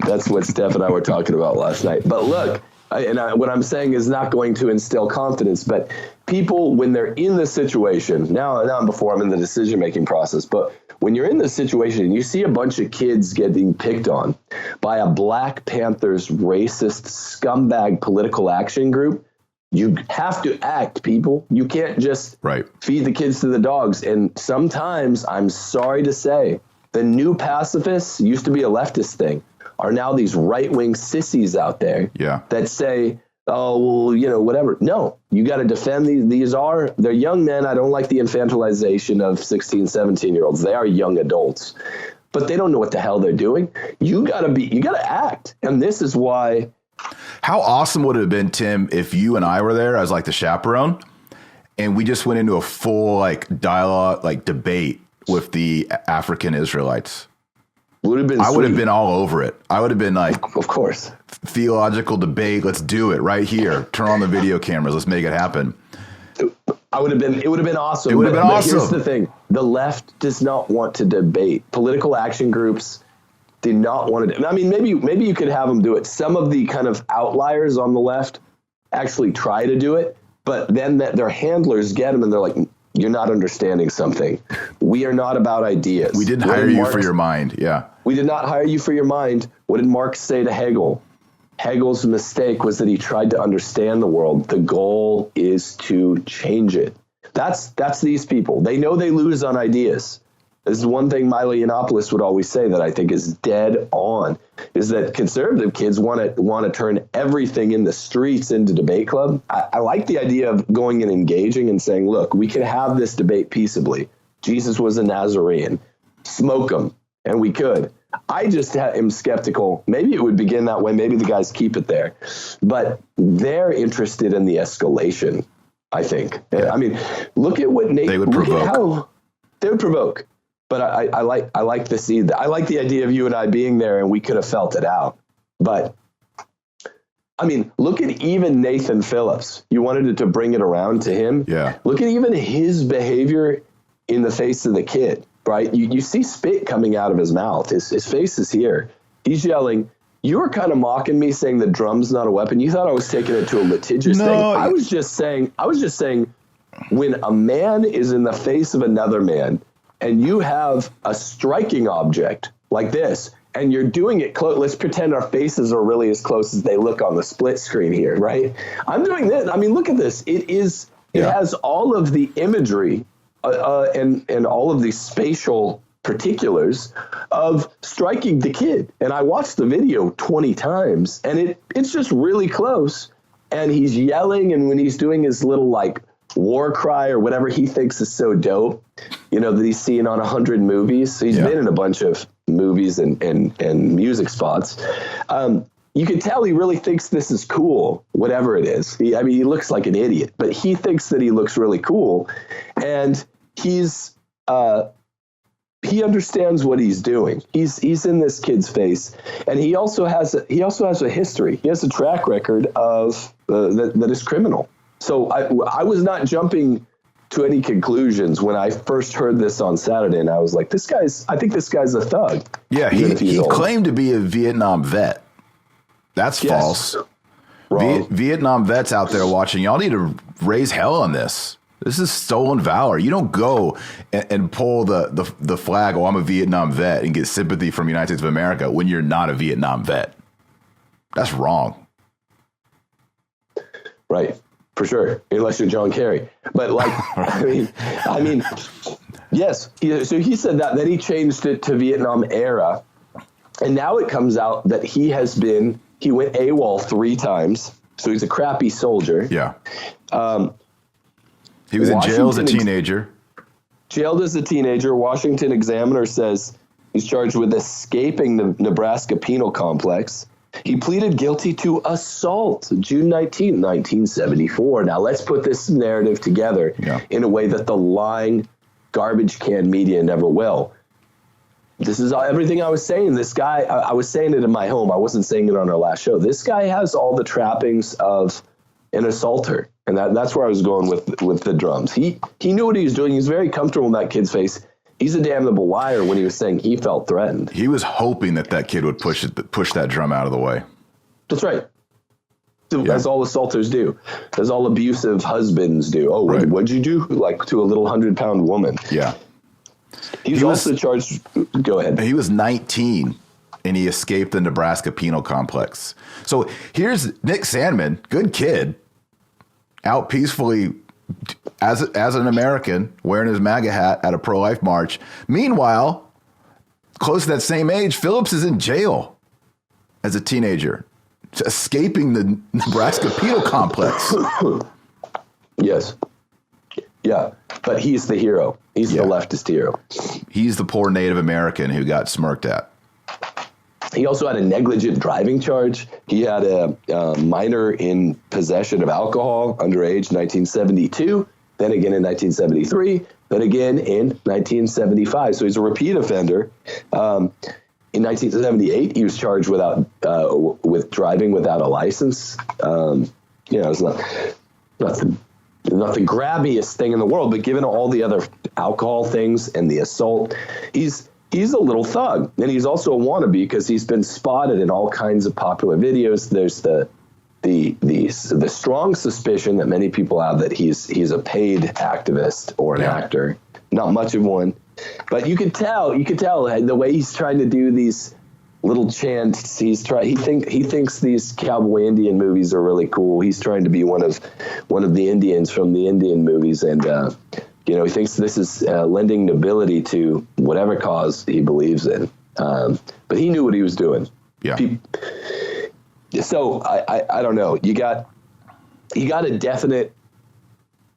That's what Steph and I were talking about last night. But look, what I'm saying is not going to instill confidence, but people, when they're in the situation, now before I'm in the decision-making process, but when you're in this situation and you see a bunch of kids getting picked on by a Black Panthers racist scumbag political action group, you have to act, people. You can't just feed the kids to the dogs. And sometimes, I'm sorry to say, the new pacifists, used to be a leftist thing, are now these right-wing sissies out there that say, oh, well, whatever. No, you got to defend these. They're young men. I don't like the infantilization of 16, 17-year-olds. They are young adults, but they don't know what the hell they're doing. You got to act. And this is why. How awesome would it have been, Tim, if you and I were there as like the chaperone and we just went into a full dialogue, debate with the African Israelites? I would have been all over it. I would have been of course, theological debate. Let's do it right here. Turn on the video cameras. Let's make it happen. It would have been awesome. It would have been awesome. Here's the thing. The left does not want to debate. Political action groups do not want to. I mean, maybe you could have them do it. Some of the kind of outliers on the left actually try to do it, but then their handlers get them and they're like, you're not understanding something. We are not about ideas. We didn't hire you for your mind. Yeah. We did not hire you for your mind. What did Marx say to Hegel? Hegel's mistake was that he tried to understand the world. The goal is to change it. That's these people. They know they lose on ideas. This is one thing Milo Yiannopoulos would always say that I think is dead on, is that conservative kids want to turn everything in the streets into debate club. I like the idea of going and engaging and saying, look, we can have this debate peaceably. Jesus was a Nazarene. Smoke them. And we could. I just am skeptical. Maybe it would begin that way. Maybe the guys keep it there. But they're interested in the escalation, I think. Yeah. I mean, look at what Nate... They would provoke. They would provoke. But I like the seed. I like the idea of you and I being there and we could have felt it out. But, I mean, look at even Nathan Phillips. You wanted to bring it around to him. Yeah. Look at even his behavior in the face of the kid. Right? You see spit coming out of his mouth. His face is here. He's yelling. You were kind of mocking me saying the drum's not a weapon. You thought I was taking it to a litigious thing. I was just saying when a man is in the face of another man and you have a striking object like this and you're doing it close. Let's pretend our faces are really as close as they look on the split screen here, right? I'm doing this. I mean, look at this. It has all of the imagery and all of these spatial particulars of striking the kid. And I watched the video 20 times and it's just really close. And he's yelling. And when he's doing his little war cry or whatever he thinks is so dope, that he's seen on 100 movies. So he's been in a bunch of movies and music spots. You can tell he really thinks this is cool, whatever it is. He looks like an idiot, but he thinks that he looks really cool. And he understands what he's doing. He's in this kid's face, and he also has a history. He has a track record of that is criminal. So I was not jumping to any conclusions when I first heard this on Saturday, and I was like, I think this guy's a thug. Yeah, he claimed to be a Vietnam vet. That's false. Vietnam vets out there watching, y'all need to raise hell on this. This is stolen valor. You don't go and pull the flag, oh, I'm a Vietnam vet, and get sympathy from the United States of America when you're not a Vietnam vet. That's wrong. Right. For sure. Unless you're John Kerry. But I mean, yes. So he said that. Then he changed it to Vietnam era. And now it comes out that he went AWOL 3 times. So he's a crappy soldier. Yeah. He was in jail as a teenager. Jailed as a teenager. Washington Examiner says he's charged with escaping the Nebraska penal complex. He pleaded guilty to assault June 19, 1974. Now, let's put this narrative together in a way that the lying garbage can media never will. This is everything I was saying. This guy, I was saying it in my home. I wasn't saying it on our last show. This guy has all the trappings of an assaulter. And that's where I was going with the drums. He knew what he was doing. He was very comfortable in that kid's face. He's a damnable liar when he was saying he felt threatened. He was hoping that kid would push that drum out of the way. That's right. As all assaulters do, as all abusive husbands do. Oh, right. What'd you do? Like to a little 100-pound woman. Yeah. He was also charged. Go ahead. He was 19 and he escaped the Nebraska penal complex. So here's Nick Sandmann, good kid, out peacefully as an American wearing his MAGA hat at a pro-life march. Meanwhile, close to that same age, Phillips is in jail as a teenager, escaping the Nebraska penal complex. Yes. Yeah, but he's the hero. He's the leftist hero. He's the poor Native American who got smirked at. He also had a negligent driving charge. He had a minor in possession of alcohol, underage, 1972. Then again in 1973. Then again in 1975. So he's a repeat offender. In 1978, he was charged with driving without a license. It's not the grabbiest thing in the world, but given all the other alcohol things and the assault, he's a little thug. And he's also a wannabe because he's been spotted in all kinds of popular videos. There's the strong suspicion that many people have that he's a paid activist or an actor. Not much of one, but you could tell the way he's trying to do these little chants. He thinks these cowboy Indian movies are really cool. He's trying to be one of the Indians from the Indian movies, and he thinks this is lending nobility to whatever cause he believes in. But he knew what he was doing. Yeah. So I don't know. You got a definite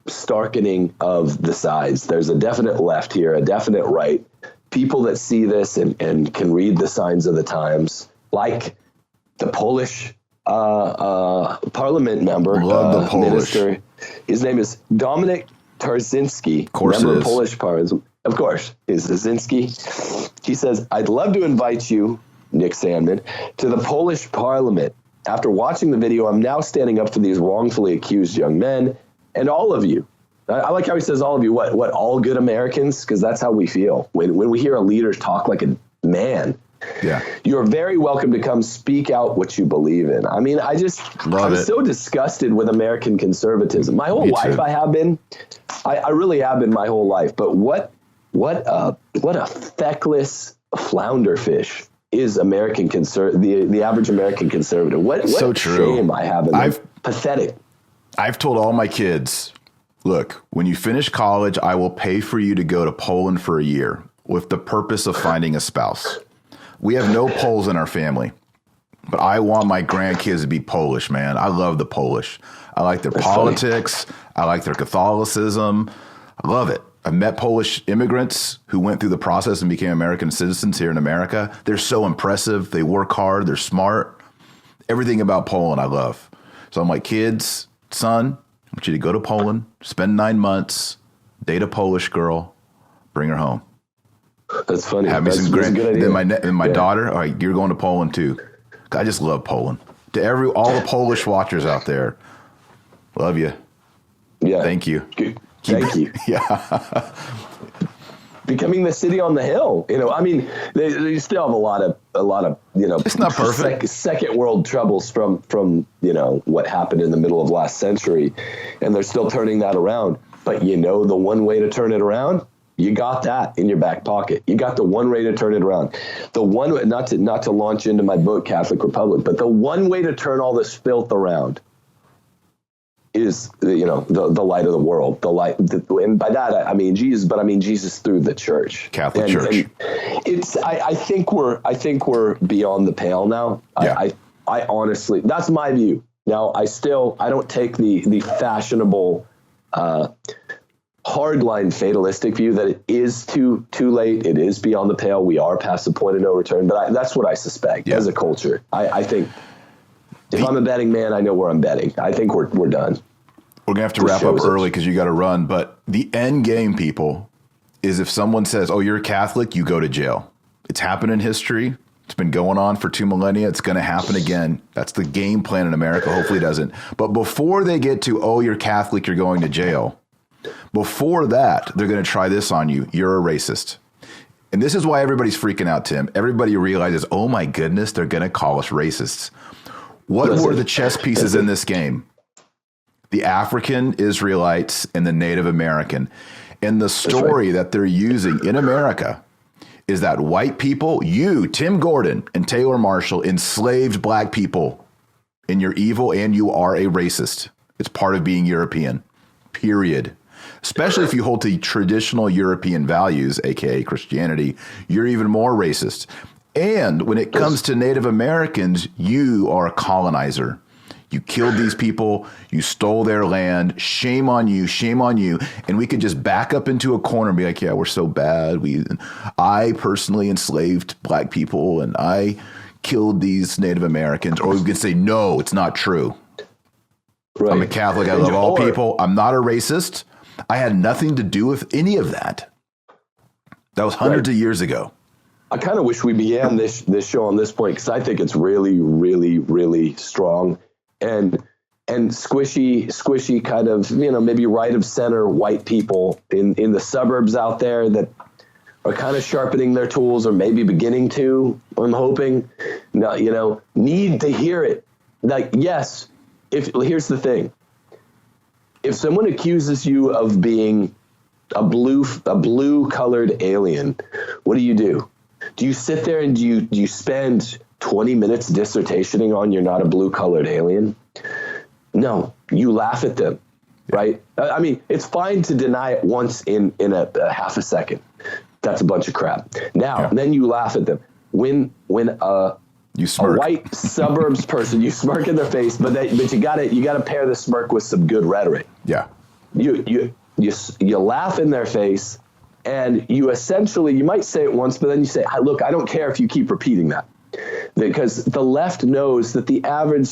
starkening of the sides. There's a definite left here, a definite right. People that see this and can read the signs of the times, like the Polish parliament member, Love the Polish. minister. His name is Dominik Tarczynski, of course member it of is. Polish parliament. Of course, is Tarczynski. He says, "I'd love to invite you, Nick Sandmann, to the Polish parliament. After watching the video, I'm now standing up for these wrongfully accused young men and all of you." I like how he says all of you. What all good Americans? Because that's how we feel when we hear a leader talk like a man. Yeah. You're very welcome to come speak out what you believe in. I mean, I'm so disgusted with American conservatism. My whole life I have been. I really have been my whole life. But what a feckless flounder fish is American the average American conservative. What so true. Shame I have in them. Pathetic. I've told all my kids, look, when you finish college, I will pay for you to go to Poland for a year with the purpose of finding a spouse. We have no Poles in our family, but I want my grandkids to be Polish, man. I love the Polish. I like their politics. Funny. I like their Catholicism. I love it. I've met Polish immigrants who went through the process and became American citizens here in America. They're so impressive. They work hard. They're smart. Everything about Poland I love. So I'm like, kids, son, I want you to go to Poland, spend 9 months, date a Polish girl, bring her home. That's funny. Have me that's some a good idea. Then my daughter, all right, you're going to Poland too. I just love Poland. To all the Polish watchers out there, love you. Yeah. Thank you. Thank you. Yeah. Becoming the city on the hill. I mean, they still have a lot of it's not perfect. Second world troubles from what happened in the middle of last century, and they're still turning that around. But the one way to turn it around, you got that in your back pocket. You got the one way to turn it around. The one, not to launch into my book, Catholic Republic, but the one way to turn all this filth around is, the light of the world, the light. And by that, I mean Jesus, but I mean Jesus through the church, Catholic Church. And I think we're beyond the pale now. Yeah. I honestly, that's my view. Now, I don't take the fashionable, hardline fatalistic view that it is too late. It is beyond the pale. We are past the point of no return. But that's what I suspect as a culture. I think if I'm a betting man, I know where I'm betting. I think we're done. We're going to have to wrap up early because you got to run. But the end game, people, is if someone says, oh, you're a Catholic, you go to jail. It's happened in history. It's been going on for 2 millennia. It's going to happen again. That's the game plan in America. Hopefully it doesn't. But before they get to, oh, you're Catholic, you're going to jail. Before that, they're going to try this on you. You're a racist. And this is why everybody's freaking out, Tim. Everybody realizes, oh, my goodness, they're going to call us racists. What were the chess pieces in this game? The African Israelites and the Native American. And the story that they're using in America is that white people, you, Tim Gordon and Taylor Marshall, enslaved black people, and you're evil and you are a racist. It's part of being European, period. Especially if you hold to traditional European values, aka Christianity, you're even more racist. And when it comes to Native Americans, you are a colonizer. You killed these people. You stole their land. Shame on you. Shame on you. And we could just back up into a corner and be like, yeah, we're so bad. I personally enslaved black people and I killed these Native Americans. Or we could say, no, it's not true. Right. I'm a Catholic. I love all people. I'm not a racist. I had nothing to do with any of that. That was hundreds of years ago. I kind of wish we began this show on this point because I think it's really, really, really strong. And squishy kind of, maybe right of center white people in the suburbs out there that are kind of sharpening their tools or maybe beginning to, I'm hoping, need to hear it. Like, yes, here's the thing. If someone accuses you of being a blue colored alien, what do? Do you sit there and do you spend 20 minutes dissertationing on you're not a blue-colored alien? No, you laugh at them, right? I mean, it's fine to deny it once in a half a second. That's a bunch of crap. Now, then you laugh at them. When you smirk. A white suburbs person, you smirk in their face, but you gotta pair the smirk with some good rhetoric. Yeah. You laugh in their face. And you essentially, you might say it once, but then you say, look, I don't care if you keep repeating that. Because the left knows that the average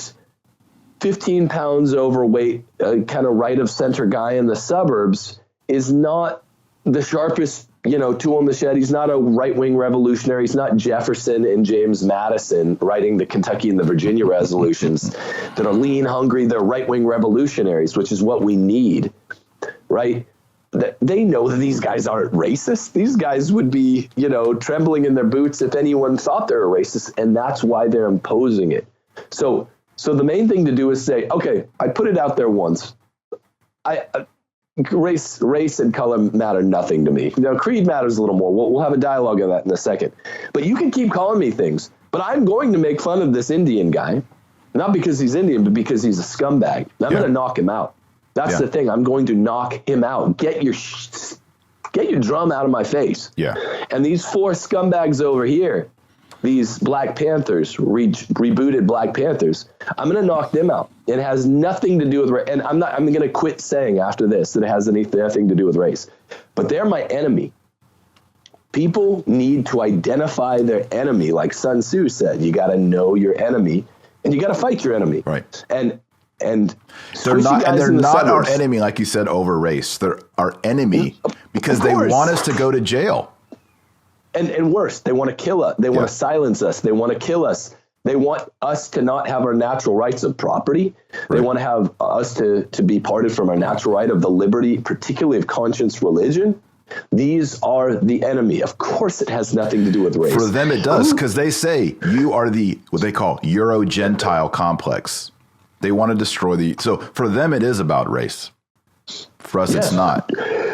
15 pounds overweight, kind of right of center guy in the suburbs is not the sharpest, tool in the shed. He's not a right-wing revolutionary. He's not Jefferson and James Madison writing the Kentucky and the Virginia resolutions that are lean, hungry. They're right-wing revolutionaries, which is what we need, right? They know that these guys aren't racist. These guys would be, trembling in their boots if anyone thought they were racist, and that's why they're imposing it. So the main thing to do is say, okay, I put it out there once. Race and color matter nothing to me. Creed matters a little more. We'll have a dialogue on that in a second. But you can keep calling me things. But I'm going to make fun of this Indian guy, not because he's Indian, but because he's a scumbag. And I'm going to knock him out. That's the thing. I'm going to knock him out. Get your drum out of my face. Yeah. And these 4 scumbags over here, these Black Panthers, rebooted Black Panthers, I'm going to knock them out. It has nothing to do with, and I'm going to quit saying after this that it has nothing to do with race. But they're my enemy. People need to identify their enemy, like Sun Tzu said. You got to know your enemy, and you got to fight your enemy. Right. And they're not our enemy, like you said, over race. They're our enemy because they want us to go to jail. And worse, they want to kill us. They want to silence us. They want to kill us. They want us to not have our natural rights of property. Right. They want to have us to be parted from our natural right of the liberty, particularly of conscience, religion. These are the enemy. Of course, it has nothing to do with race. For them, it does, because they say you are what they call Euro-Gentile complex. They want to destroy so for them, it is about race. For us, it's not.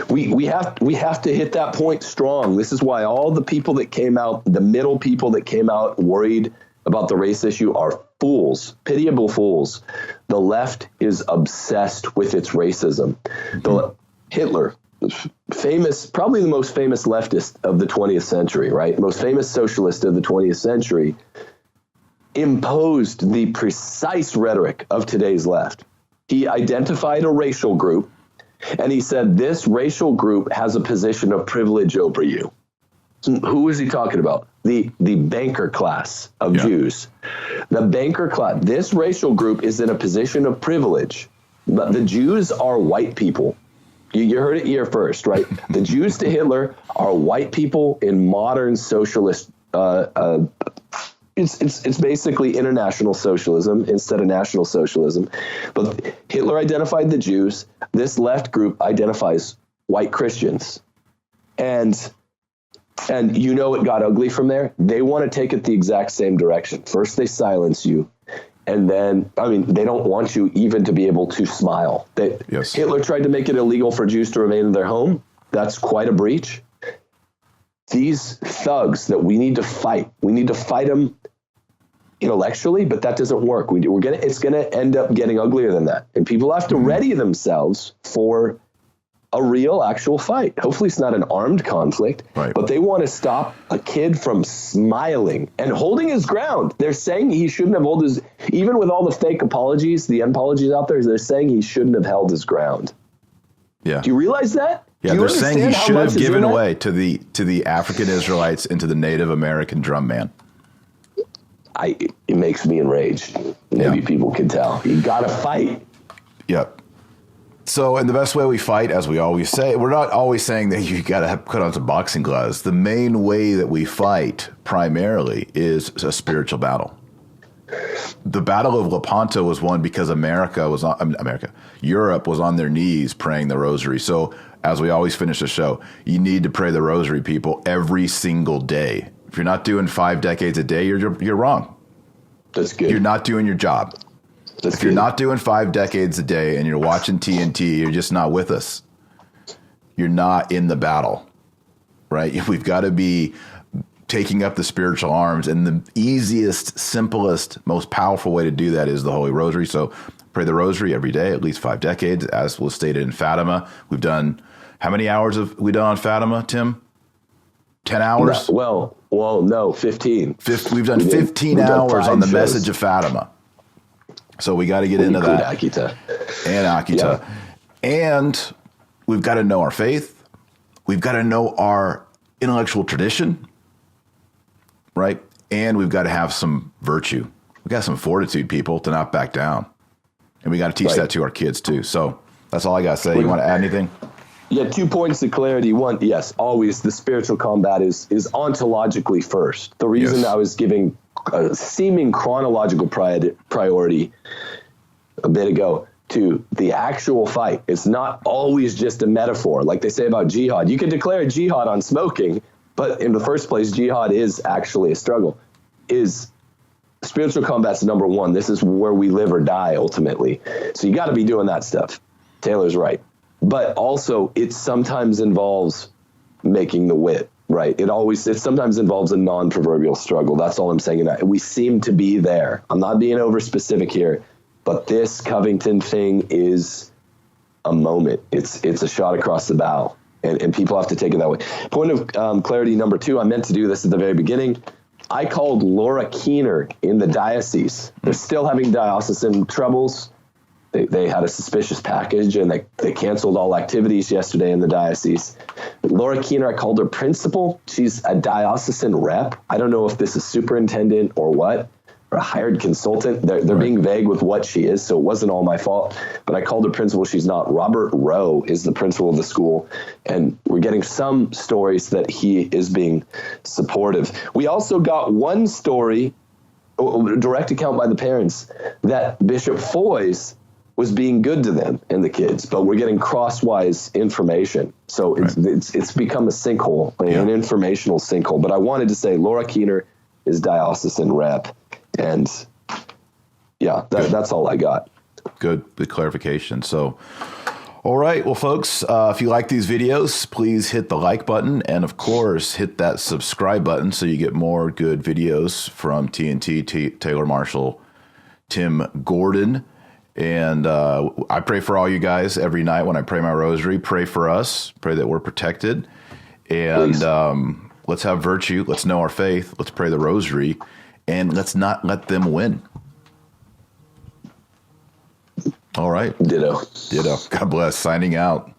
We have to hit that point strong. This is why all the people that came out, the middle people that came out worried about the race issue are fools, pitiable fools. The left is obsessed with its racism. Hitler, famous, probably the most famous leftist of the 20th century, right? Most famous socialist of the 20th century, imposed the precise rhetoric of today's left. He identified a racial group, and he said, this racial group has a position of privilege over you. Who is he talking about? The banker class of Jews. The banker class. This racial group is in a position of privilege. But the Jews are white people. You heard it here first, right? The Jews to Hitler are white people in modern socialist. It's basically international socialism instead of national socialism. But Hitler identified the Jews. This left group identifies white Christians, and you know it got ugly from there. They want to take it the exact same direction. First, they silence you. And then, they don't want you even to be able to smile. Yes. Hitler tried to make it illegal for Jews to remain in their home. That's quite a breach. These thugs that we need to fight them intellectually, but that doesn't work. It's going to end up getting uglier than that. And people have to ready themselves for a real actual fight. Hopefully it's not an armed conflict, right. But they want to stop a kid from smiling and holding his ground. They're saying he shouldn't have held his, even with all the fake apologies, the apologies out there, they're saying he shouldn't have held his ground. Yeah. Do you realize that? Yeah, they're saying he should have given away to the African Israelites and to the Native American drum man. It makes me enraged. Maybe people can tell. You got to fight. Yep. So, and the best way we fight, as we always say, we're not always saying that you got to put on some boxing gloves. The main way that we fight primarily is a spiritual battle. The Battle of Lepanto was won because Europe was on their knees praying the rosary. So, as we always finish the show, you need to pray the rosary, people, every single day. If you're not doing 5 decades a day, you're wrong. That's good. You're not doing your job. If you're not doing 5 decades a day and you're watching TNT, you're just not with us. You're not in the battle, right? We've got to be taking up the spiritual arms. And the easiest, simplest, most powerful way to do that is the Holy Rosary. So pray the Rosary every day, at least 5 decades, as was stated in Fatima. We've done, how many hours have we done on Fatima, Tim? 10 hours? No, 15. We've done 15 hours on the message of Fatima. So we got to get into that. Akita. And Akita. Yeah. And we've got to know our faith. We've got to know our intellectual tradition, right? And we've got to have some virtue. We've got some fortitude, people, to not back down. And we got to teach that to our kids, too. So that's all I got to say. You want to add anything? Yeah, 2 points of clarity. One, yes, always the spiritual combat is ontologically first. The reason I was giving a seeming chronological priority a bit ago to the actual fight. It's not always just a metaphor. Like they say about jihad. You can declare jihad on smoking, but in the first place, jihad is actually a struggle. Spiritual combat's number one. This is where we live or die ultimately. So you got to be doing that stuff. Taylor's right. But also it sometimes involves making the wit. Right. It sometimes involves a non-proverbial struggle. That's all I'm saying. We seem to be there. I'm not being over specific here, but this Covington thing is a moment. It's a shot across the bow, and people have to take it that way. Point of clarity number 2, I meant to do this at the very beginning. I called Laura Keener in the diocese. They're still having diocesan troubles. They had a suspicious package, and they canceled all activities yesterday in the diocese. Laura Keener, I called her principal. She's a diocesan rep. I don't know if this is superintendent or what, or a hired consultant. They're being vague with what she is, so it wasn't all my fault. But I called her principal. She's not. Robert Rowe is the principal of the school, and we're getting some stories that he is being supportive. We also got one story, a direct account by the parents, that Bishop Foy's was being good to them and the kids, but we're getting crosswise information. So it's become a sinkhole, an informational sinkhole. But I wanted to say Laura Keener is diocesan rep. And that's all I got. Good clarification. So, all right. Well, folks, if you like these videos, please hit the like button. And of course, hit that subscribe button so you get more good videos from TNT, Taylor Marshall, Tim Gordon. And I pray for all you guys every night when I pray my rosary. Pray for us. Pray that we're protected. And let's have virtue. Let's know our faith. Let's pray the rosary. And let's not let them win. All right. Ditto. God bless. Signing out.